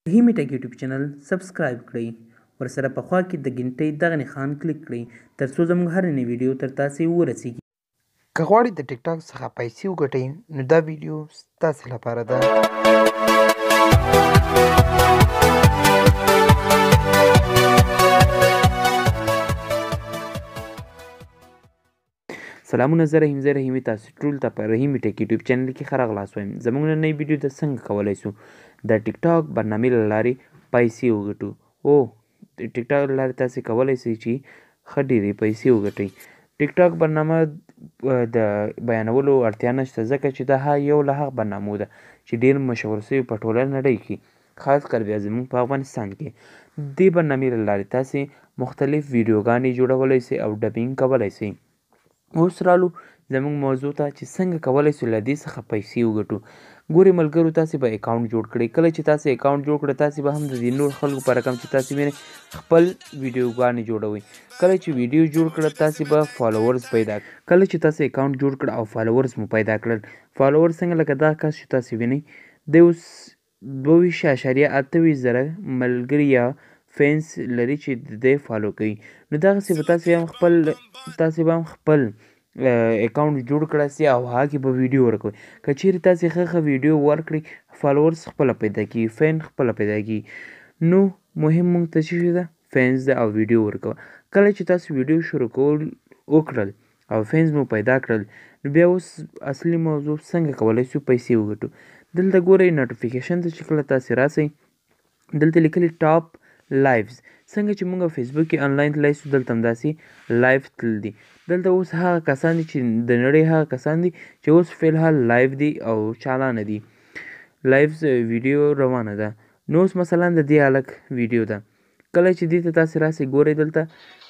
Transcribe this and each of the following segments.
رحیمی ټک یوټیوب چینل سبسکرایب کړئ ورسره په خوا کې د ګنټۍ دغه نښان کلیک کړئ ترڅو زموږ هر نوی ویډیو تر تاسې ورسیږي. که غواړئ د ټیک ټاک څخه پیسې وګټئ نو دا ویډیو ستاسې لپاره ده. سلامونه، زه رحیمي تاسو ټول ته په رحیمی ټک یوټیوب چینل کې ښه راغلاست وایم. زموږ نننۍ ویډیو ته څنګه کولی شو د ټیک ټاک برنامې له لارې پیسې وګټو. د ټیک ټاک له لارې تاسې کولی شئ چې ښه ډېرې پیسې وګټئ. ټیک ټاک برنامه د بیانولو اړتیا نشته ځکه چې دا یو له هغه برنامو ده چې ډېر مشهور شوي په ټوله نړۍ کې، خاص کر بیا زموږ په افغانستان کې. دې برنامې له لارې تاسې مختلف ویډیوګانې جوړولی شئ او ډبینګ کولی شئ. اوس رالو زموږ موضوع ته چې څنګه کولی شو له دې څخه پیسې وګټو. ګورئ ملګرو، تاسې به اکاونټ جوړ کړئ. کله چې تاسې اکاونټ جوړ کړئ تاسې به هم د دې نور خلکو په رقم چې تاسې وینئ خپل ویډیوګانې جوړوئ. کله چې ویډیو جوړ کړه تاسې به فالوورز پیدا کله چې تاسې اکاونټ جوړ کړه او فالوورز مو پیدا کړل. فالوورز څنګه لکه دا کس چې تاسې وینئ دی اوس 22.28 زره ملګري یا فینس لري چې د دی فالو کوي. نو دغسې به تاسې به هم خپل اکاونټ جوړ کړای سي او هغه کې به ویډیو ورکوئ. که چیرې تاسې ښه ویډیو ورکړئ فالوورز خپله پیدا کېږي، فین خپله پیدا کېږي. نو مهم موږ ته څه شی ده؟ فینز ده او ویډیو ورکوه. کله چې تاسو ویډیو شروع کول وکړل او فینز مو پیدا کړل نو بیا اوس اصلي موضوع څنګه کولی شو پیسې وګټو. دلته ګورئ نوټیفیکیشن ته چې کله تاسې راسئ دلته لیکلي ټاپ لایوز، څنګه چې موږ فیسبوک کې آنلاین تللی سو دلته هم داسې لایو تلل دي. دلته اوس هغه کسان دي چې د نړۍ هغه کسان دي چې اوس فیالحال لایو دي او چالانه دي، لایوز ویډیو روانه ده. نو اوس مثلا د دې هلک ویډیو ده. کله چې دې ته تاسې راسئ ګورئ دلته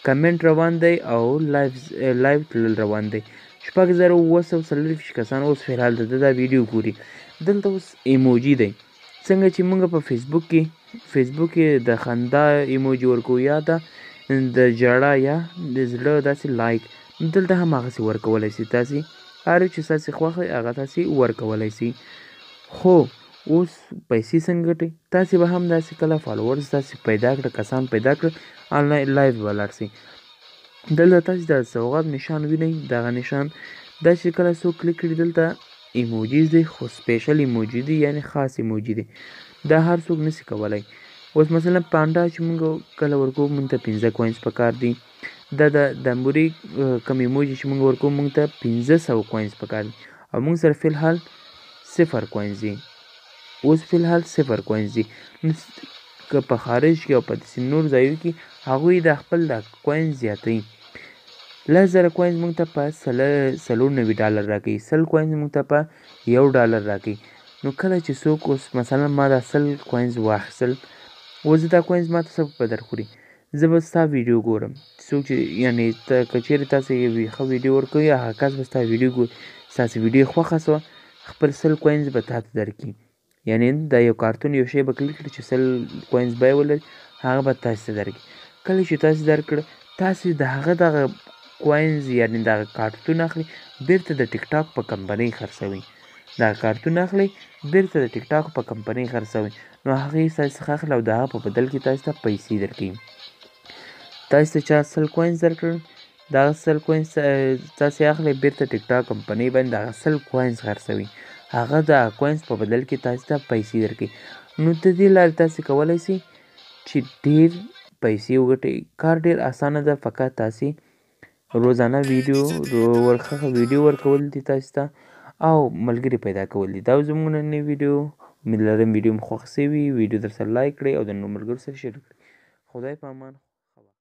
کمنټ روان دی او لایو تلل روان دی. 6740 کسان اوس فیالحال د ده دا ویډیو ګوري. دلته اوس ایموجي دی، څنګه چې موږ په فیسبوک کې د خندا ایموجي ورکوو یا د ژړا یا د زړه داسې لایک، دلته هم هغسې ورکولی شئ. تاسې هر یو چې ستاسې خوښ دی هغه تاسې ورکولی شئ. خو اوس پیسې څنګه ګټئ؟ تاسې به هم داسې کله فالوورز تاسې پیدا کړه، کسان پیدا کړه، آنلاین لایو به ولاړ شئ. دلته تاسې د سوغات نشان وینئ، دغه نشان دا چې کله څوک کلیک کړي دلته ایموجیز دی، خو سپیشل ایموجي دی یعنې خاص ایموجي دی. دا هر څوک نشي کولی. اوس مثلا پانډا چې موږ کله ورکوو موږ ته 15 کوینز پکار دي. دا د دمبوري کم ایموجي چې موږ ورکوو موږ ته 1500 کوینز پکار دي او موږ سره فیالحال 0 کوینز دي. اوس فیالحال 0 کوینز دي. نو که په خارج کې او په داسې نور ځایو کې هغوی د خپل د کوینز زیاتوي. 10,000 کوینز موږ ته په $94 راکوي، 100 کوینز موږ ته په $1 راکوي. نو کله چې څوک اوس مثلا ما دا 100 کوینز واخیستل اوس دا کوینز ما ته څه په درخوري؟ زه به ستا ویډیو ګورم. څوک چې یعنې که چیرې تاسې یو ښه ویډیو ورکوئ هغه کس به ستا ویډیو ګوري، ستاسې ویډیو خوښه شوه خپل 100 کوینز به تا ته درکړي. یعنې دا یو کارتون یو شی به کلیک کړي چې 100 کوینز بیه ولري هغه به تاسې ته درکړي. کله چې تاسې درکړه تاسې د هغه دغه کوینز یعنې دغه کارتون اخلي بیرته د ټیک ټاک په کمپنۍ خرڅوئ. دا کارتون اخلئ بیرته د ټیک ټاک په کمپنۍ خرڅوئ. نو هغه یې ستاسې څخه اخلي او د هغه په بدل کې تاسې ته پیسې درکوي. تاسې ته چا 100 کوینز درکړل، دغه 100 کوینز تاسې اخلئ بیرته ټیک ټاک کمپنۍ باندې دغه 100 کوینز خرڅوي، هغه د کوینز په بدل کې تاسې ته پیسې درکوي. نو د دې لارې تاسې کولی شئ چې ډېر پیسې وګټئ. کار ډېر اسانه ده، فقط تاسې روزانه ویډیو ورکول دي تاسې ته او ملګري پیدا کول دي. دا زموږ نننۍ ویډیو، امید لرم ویډیو مو خوښ شوي وي. ویډیو در سره لایک کړئ او د نورو ملګرو سره شیر کړئ. خدای په امان.